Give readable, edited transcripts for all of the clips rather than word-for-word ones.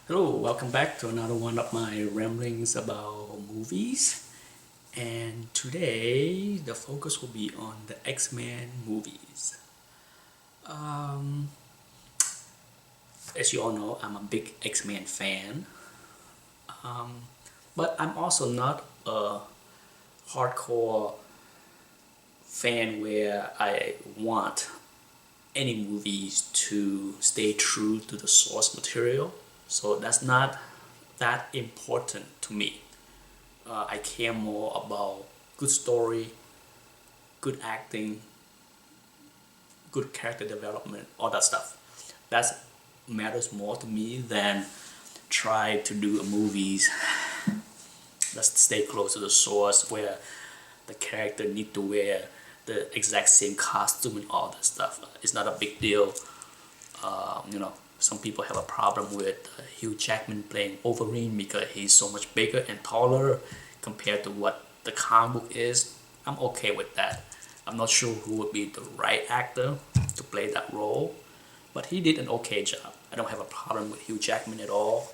Hello, welcome back to another one of my ramblings about movies. And today the focus will be on the X-Men movies. Um, as you all know, I'm a big X-Men fan. Um, but I'm also not a hardcore fan where I want any movies to stay true to the source material. So that's not that important to me. I care more about good story, good acting, good character development, all that stuff. That matters more to me than try to do a movies that stay close to the source where the character need to wear the exact same costume and all that stuff. It's not a big deal. Some people have a problem with Hugh Jackman playing Wolverine because he's so much bigger and taller compared to what the comic book is. I'm okay with that. I'm not sure who would be the right actor to play that role, but he did an okay job. I don't have a problem with Hugh Jackman at all.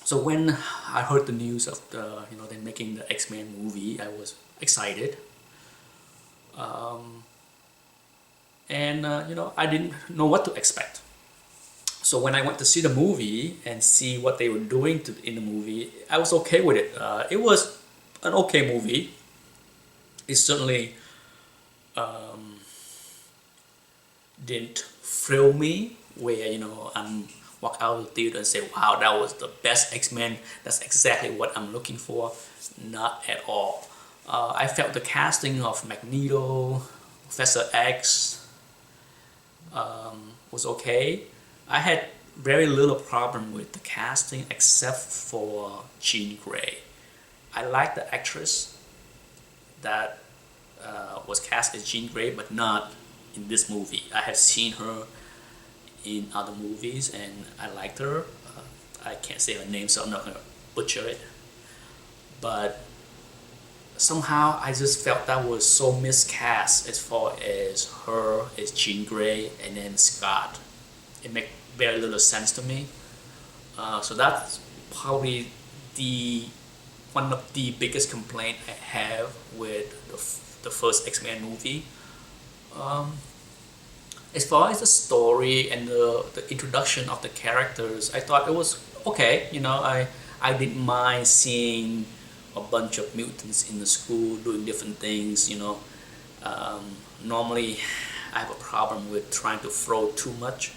So when I heard the news of they're making the X-Men movie, I was excited. And I didn't know what to expect. So when I went to see the movie and see what they were doing in the movie, I was okay with it. It was an okay movie. It certainly didn't thrill me where I'm walk out of the theater and say, wow, that was the best X-Men. That's exactly what I'm looking for. Not at all. I felt the casting of Magneto, Professor X, was okay. I had very little problem with the casting except for Jean Grey. I like the actress that was cast as Jean Grey, but not in this movie. I have seen her in other movies and I liked her. I can't say her name, so I'm not gonna butcher it. But somehow I just felt that was so miscast as far as her as Jean Grey and then Scott. It made very little sense to me. So that's probably the one of the biggest complaint I have with the first X-Men movie. As far as the story and the introduction of the characters, I thought it was okay. I didn't mind seeing a bunch of mutants in the school doing different things. Normally I have a problem with trying to throw too much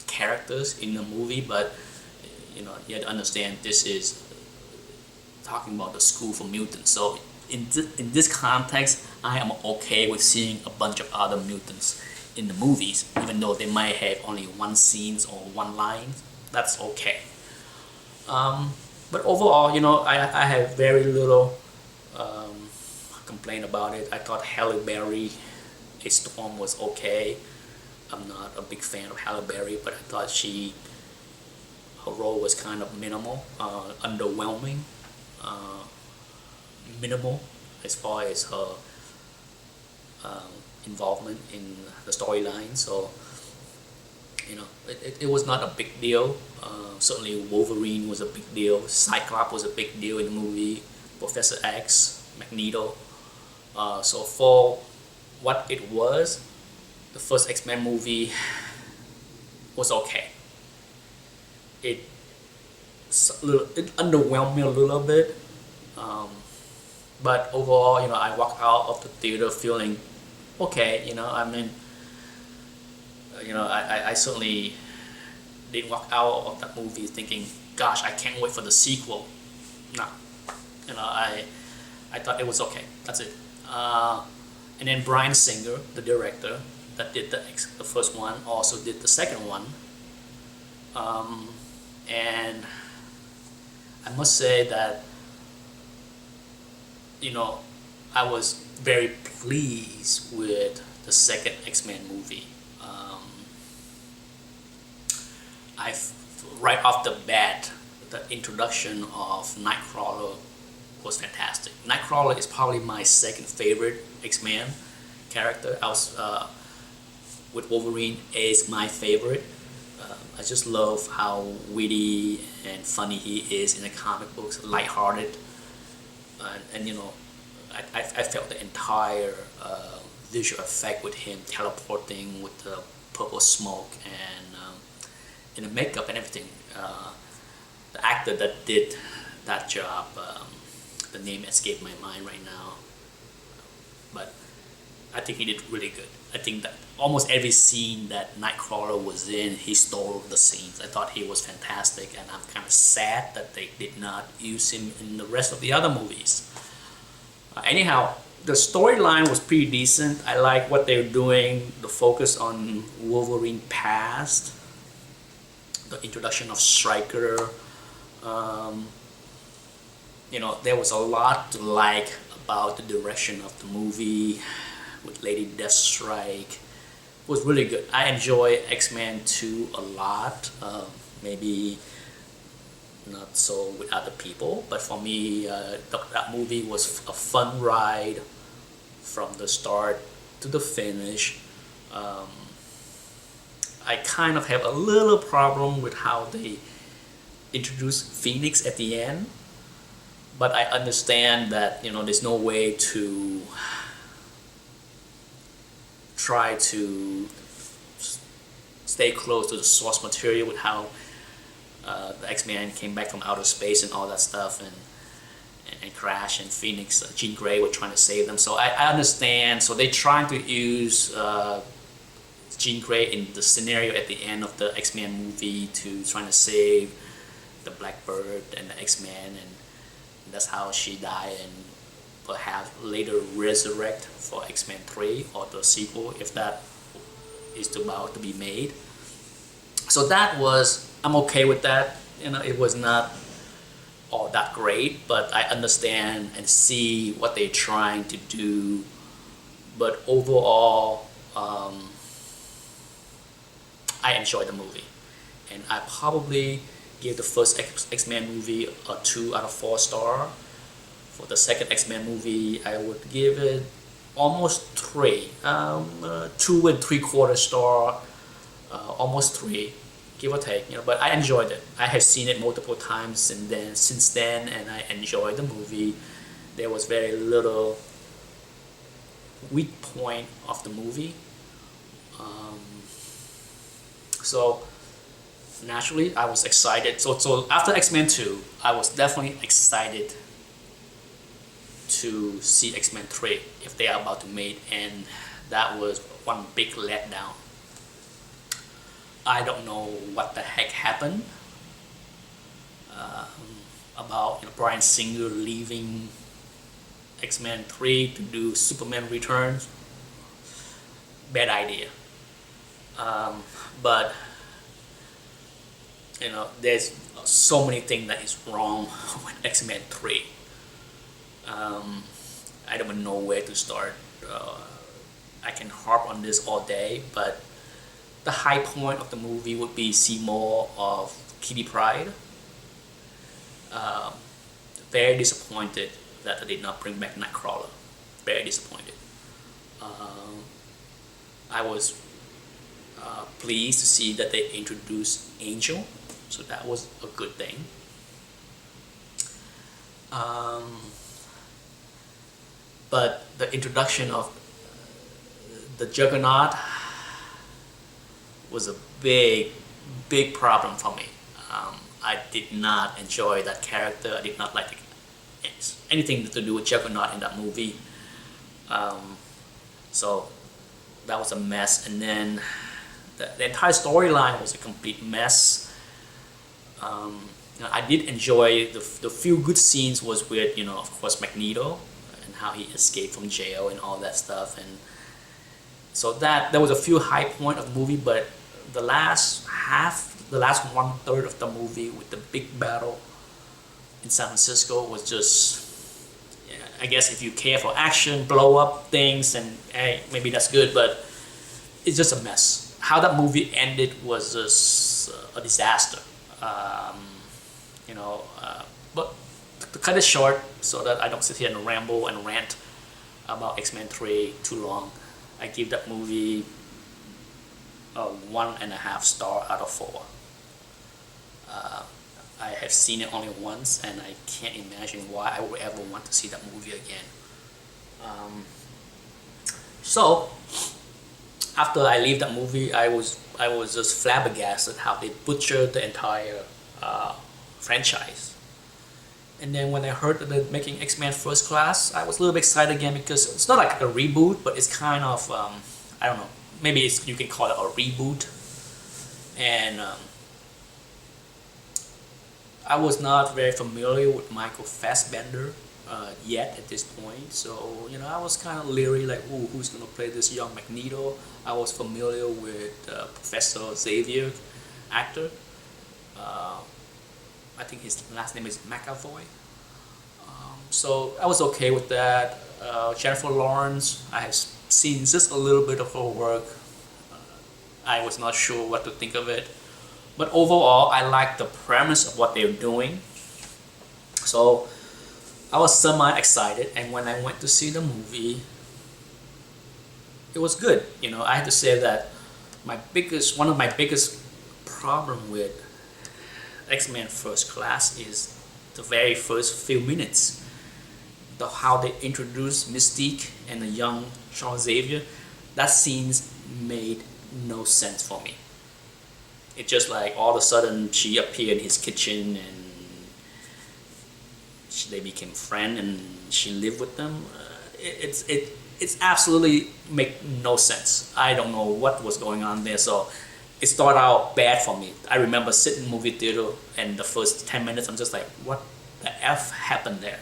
characters in the movie, but you have to understand this is talking about the school for mutants. So in this context, I am okay with seeing a bunch of other mutants in the movies, even though they might have only one scenes or one line. That's okay. But overall, I have very little complaint about it. I thought Halle Berry, a Storm, was okay. I'm not a big fan of Halle Berry, but I thought her role was kind of minimal, underwhelming, minimal as far as her involvement in the storyline. So it was not a big deal. Certainly Wolverine was a big deal. Cyclops was a big deal in the movie. Professor X, Magneto. So for what it was, the first X-Men movie was okay. It underwhelmed me a little bit, but overall, I walked out of the theater feeling okay. I certainly didn't walk out of that movie thinking, gosh, I can't wait for the sequel. No, I thought it was okay. That's it. And then Bryan Singer, the director that did the first one, also did the second one. And I must say that I was very pleased with the second X-Men movie. I right off the bat, the introduction of Nightcrawler was fantastic. Nightcrawler is probably my second favorite X-Men character. with Wolverine is my favorite. I just love how witty and funny he is in the comic books, lighthearted, and you know, I felt the entire visual effect with him teleporting with the purple smoke and the makeup and everything. The actor that did that job, the name escaped my mind right now, but I think he did really good. I think that almost every scene that Nightcrawler was in, he stole the scenes. I thought he was fantastic, and I'm kind of sad that they did not use him in the rest of the other movies. Anyhow, the storyline was pretty decent. I like what they're doing, the focus on Wolverine past, the introduction of Stryker. You know, there was a lot to like about the direction of the movie with Lady Deathstrike. It was really good. I enjoy X-Men 2 a lot. Maybe not so with other people, but for me, that movie was a fun ride from the start to the finish. I kind of have a little problem with how they introduced Phoenix at the end, but I understand that, you know, there's no way to try to stay close to the source material with how the X-Men came back from outer space and all that stuff, and Crash and Phoenix, Jean Grey were trying to save them. So I understand. So they trying to use Jean Grey in the scenario at the end of the X-Men movie to trying to save the Blackbird and the X-Men, and that's how she died, and perhaps later resurrect for X-Men 3 or the sequel if that is about to be made. So that was, I'm okay with that. You know, it was not all that great, but I understand and see what they're trying to do. But overall, I enjoyed the movie, and I probably give the first X-Men movie a 2 out of 4 star. For the second X-Men movie, I would give it almost 3, 2 and 3/4 star, almost 3, give or take. You know, but I enjoyed it. I have seen it multiple times since then, and I enjoyed the movie. There was very little weak point of the movie. So naturally, I was excited. So after X-Men 2, I was definitely excited to see X-Men 3 if they are about to make, and that was one big letdown. I don't know what the heck happened about, you know, Bryan Singer leaving X-Men 3 to do Superman Returns. Bad idea. But you know, there's so many things that is wrong with X-Men 3. I don't even know where to start. I can harp on this all day, but the high point of the movie would be see more of Kitty Pryde. Very disappointed that they did not bring back Nightcrawler. Very disappointed. I was pleased to see that they introduced Angel, so that was a good thing. But the introduction of the Juggernaut was a big problem for me. I did not enjoy that character. I did not like anything to do with Juggernaut in that movie. So that was a mess. And then the entire storyline was a complete mess. You know, I did enjoy the few good scenes was with, you know, of course, Magneto and how he escaped from jail and all that stuff. And so that there was a few high point of the movie, but the last 1/3 of the movie with the big battle in San Francisco was just, yeah, I guess if you care for action, blow up things, and hey, maybe that's good, but it's just a mess. How that movie ended was just a disaster. You know, but to cut it short so that I don't sit here and ramble and rant about X-Men 3 too long, I give that movie a 1.5 star out of 4. I have seen it only once, and I can't imagine why I would ever want to see that movie again. So after I leave that movie, I was just flabbergasted how they butchered the entire franchise. And then when I heard that they're making X-Men First Class, I was a little bit excited again, because it's not like a reboot, but it's kind of I don't know, maybe you can call it a reboot. And I was not very familiar with Michael Fassbender yet at this point, so I was kind of leery, like, ooh, who's gonna play this young Magneto? I was familiar with Professor Xavier, actor. I think his last name is McAvoy. So I was okay with that. Jennifer Lawrence, I have seen just a little bit of her work. I was not sure what to think of it. But overall, I like the premise of what they're doing. So I was semi-excited, and when I went to see the movie, it was good. I had to say that one of my biggest problem with X-Men First Class is the very first few minutes. How they introduced Mystique and the young Charles Xavier, that scenes made no sense for me. It just like all of a sudden she appeared in his kitchen, and they became friends, and she lived with them. It's absolutely make no sense. I don't know what was going on there. So it started out bad for me. I remember sitting in the movie theater, and the first 10 minutes I'm just like, what the F happened there?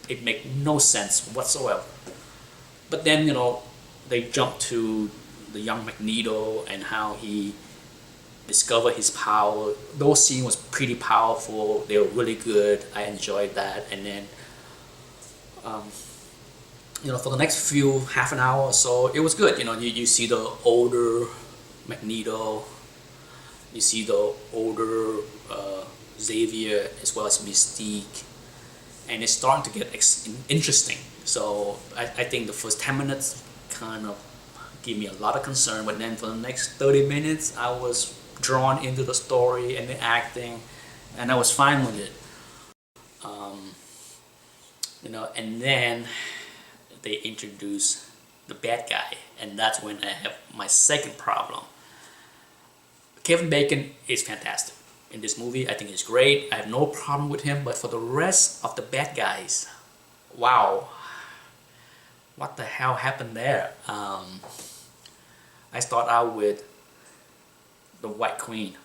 It made no sense whatsoever. But then, they jumped to the young Magneto and how he discovered his power. Those scenes was pretty powerful. They were really good. I enjoyed that. And then, for the next half an hour or so, it was good. You see the older Magneto, you see the older Xavier, as well as Mystique, and it's starting to get interesting. So I think the first 10 minutes kind of give me a lot of concern, but then for the next 30 minutes I was drawn into the story and the acting, and I was fine with it. And then they introduce the bad guy, and that's when I have my second problem. Kevin Bacon is fantastic in this movie. I think he's great. I have no problem with him, but for the rest of the bad guys, wow, what the hell happened there? I start out with the White Queen.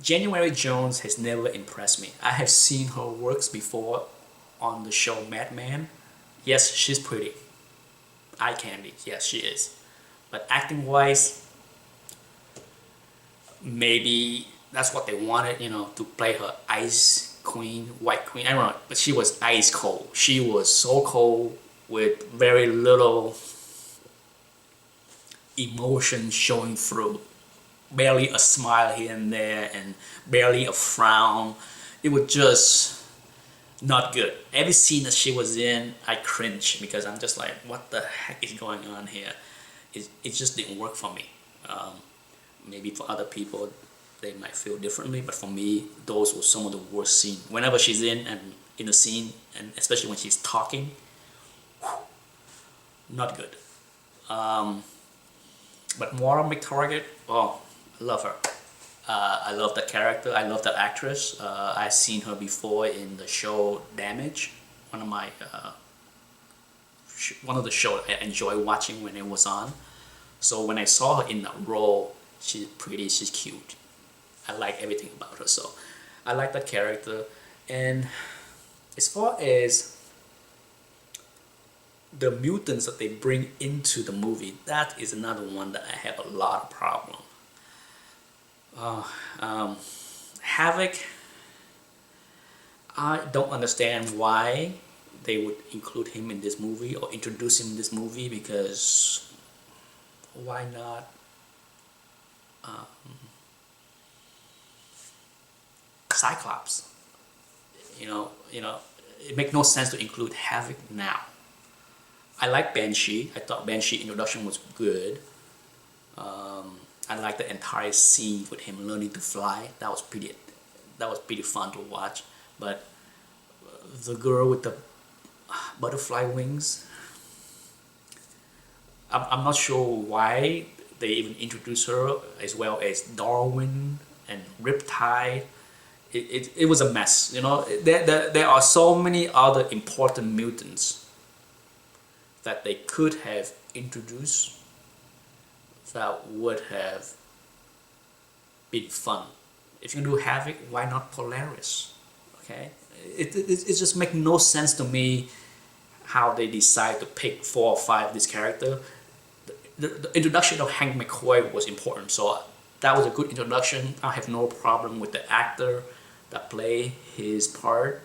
January Jones has never impressed me. I have seen her works before on the show Mad Men. Yes, she's pretty. Eye candy, yes, she is. But acting wise, maybe that's what they wanted, to play her Ice Queen, White Queen. I don't know, but she was ice cold. She was so cold with very little emotion showing through. Barely a smile here and there, and barely a frown. It was just not good. Every scene that she was in, I cringed, because I'm just like, what the heck is going on here? It just didn't work for me. Maybe for other people they might feel differently, but for me, those were some of the worst scenes. Whenever she's in a scene, and especially when she's talking, not good. But Moira McTarget, oh, I love her. I love that character. I love that actress. I've seen her before in the show Damage, one of the shows I enjoy watching when it was on. So when I saw her in that role, she's pretty, she's cute. I like everything about her, so I like that character. And as far as the mutants that they bring into the movie, that is another one that I have a lot of problem. Havoc, I don't understand why they would include him in this movie or introduce him in this movie, because why not Cyclops? It makes no sense to include Havoc now. I like Banshee. I thought Banshee introduction was good. I like the entire scene with him learning to fly. That was pretty fun to watch. But the girl with the butterfly wings, I'm not sure why they even introduced her, as well as Darwin and Riptide. It was a mess. You know, there are so many other important mutants that they could have introduced that would have been fun. If you do Havoc, why not Polaris? Okay, it just makes no sense to me how they decide to pick 4 or 5 of this character. The introduction of Hank McCoy was important, so that was a good introduction. I have no problem with the actor that played his part.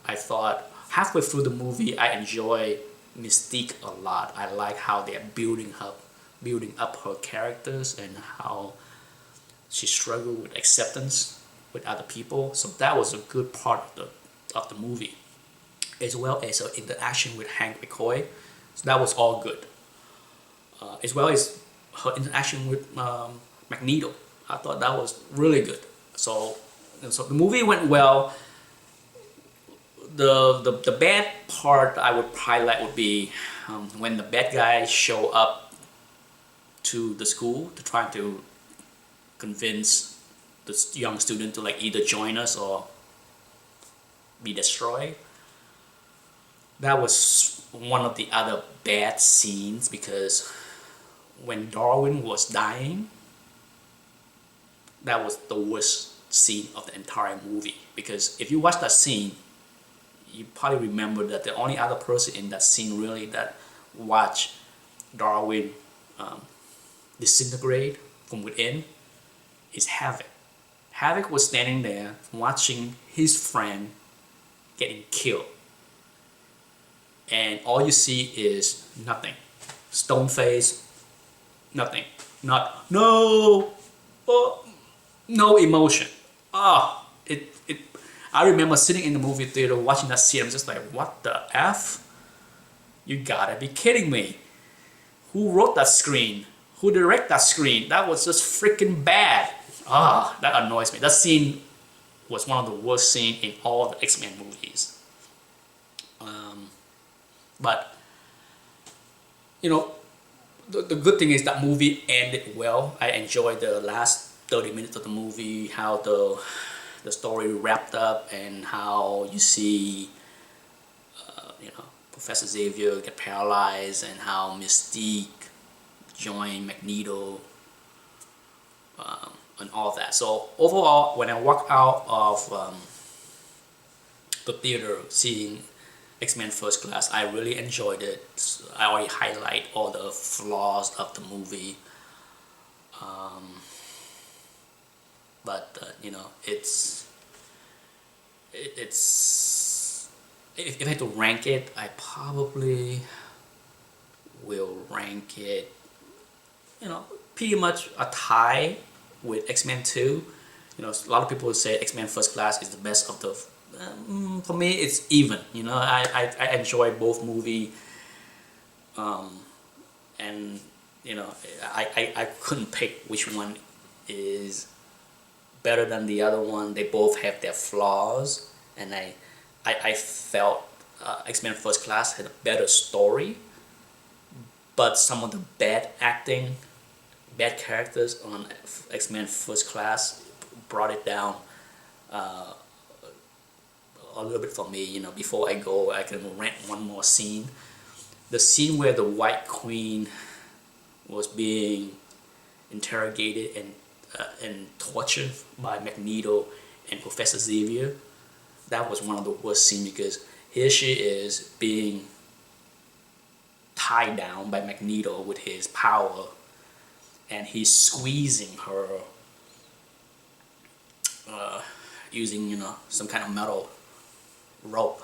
I thought halfway through the movie, I enjoy Mystique a lot. I like how they're building up her characters and how she struggled with acceptance with other people. So that was a good part of the movie, as well as her interaction with Hank McCoy. So that was all good, as well as her interaction with Magneto. I thought that was really good. So the movie went well. The bad part I would highlight would be when the bad guys show up to the school to try to convince the young student to like either join us or be destroyed. That was one of the other bad scenes, because when Darwin was dying, that was the worst scene of the entire movie. Because if you watch that scene, you probably remember that the only other person in that scene really that watched Darwin disintegrate from within is Havoc. Havoc was standing there watching his friend getting killed, and all you see is nothing. Stone face, nothing. Not no, oh, no emotion. I remember sitting in the movie theater watching that scene. I'm just like, what the F? You gotta be kidding me. Who wrote that screen? Who directed that screen? That was just freaking bad. That annoys me. That scene was one of the worst scenes in all the X-Men movies. But, you know, the good thing is that movie ended well. I enjoyed the last 30 minutes of the movie, how the story wrapped up, and how you see Professor Xavier get paralyzed, and how Mystique joined Magneto, and all that. So overall, when I walked out of the theater seeing X-Men First Class, I really enjoyed it. I already highlight all the flaws of the movie. But it's if I had to rank it, I probably will rank it, pretty much a tie with X-Men 2. A lot of people say X-Men First Class is the best of the. For me, it's even. I enjoy both movies, and I couldn't pick which one is better than the other one. They both have their flaws, and I felt X-Men First Class had a better story, but some of the bad acting, bad characters on X-Men First Class brought it down a little bit for me. Before I go, I can rant one more scene. The scene where the White Queen was being interrogated and tortured by Magneto and Professor Xavier. That was one of the worst scenes, because here she is being tied down by Magneto with his power, and he's squeezing her using some kind of metal rope.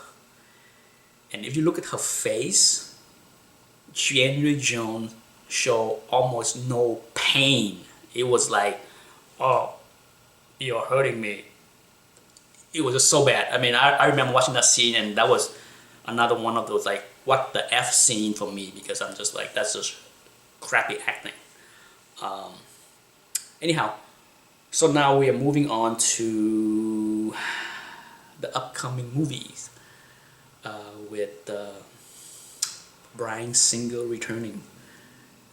And if you look at her face, January Jones showed almost no pain. It was like, oh, you're hurting me. It was just so bad. I mean, I remember watching that scene, and that was another one of those like what the F scene for me, because I'm just like, that's just crappy acting. Anyhow, so now we are moving on to the upcoming movies with Bryan Singer returning.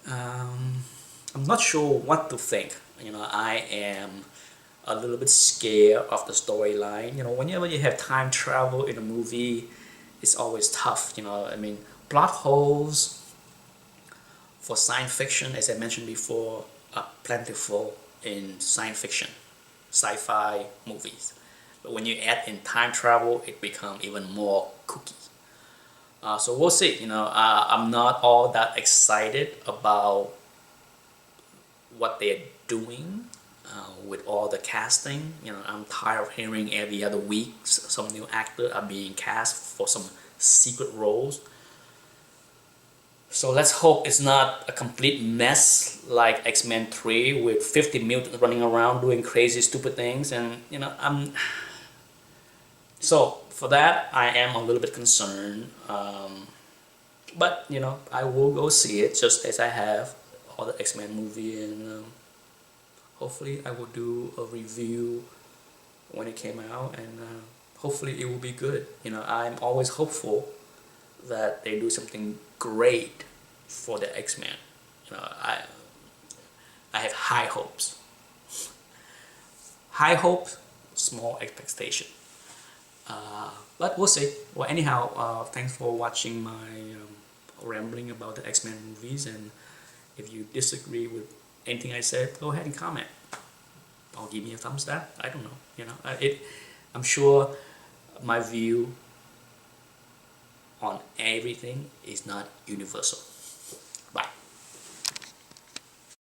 I'm not sure what to think. I am a little bit scared of the storyline. Whenever you have time travel in a movie, it's always tough. I mean, plot holes for science fiction, as I mentioned before, are plentiful in science fiction, sci-fi movies. But when you add in time travel, it becomes even more kooky. So we'll see. I'm not all that excited about what they're doing with all the casting. I'm tired of hearing every other week some new actors are being cast for some secret roles. So let's hope it's not a complete mess like X-Men 3 with 50 mutants running around doing crazy stupid things. And so for that I am a little bit concerned. But I will go see it just as I have all the X-Men movie, and hopefully I will do a review when it came out, and hopefully it will be good. I'm always hopeful that they do something great for the X-Men. I have high hopes. High hopes, small expectation. But we'll see. Well, anyhow, thanks for watching my rambling about the X-Men movies, and if you disagree with anything I said, go ahead and comment. Or give me a thumbs down. I don't know. I'm sure my view on everything is not universal.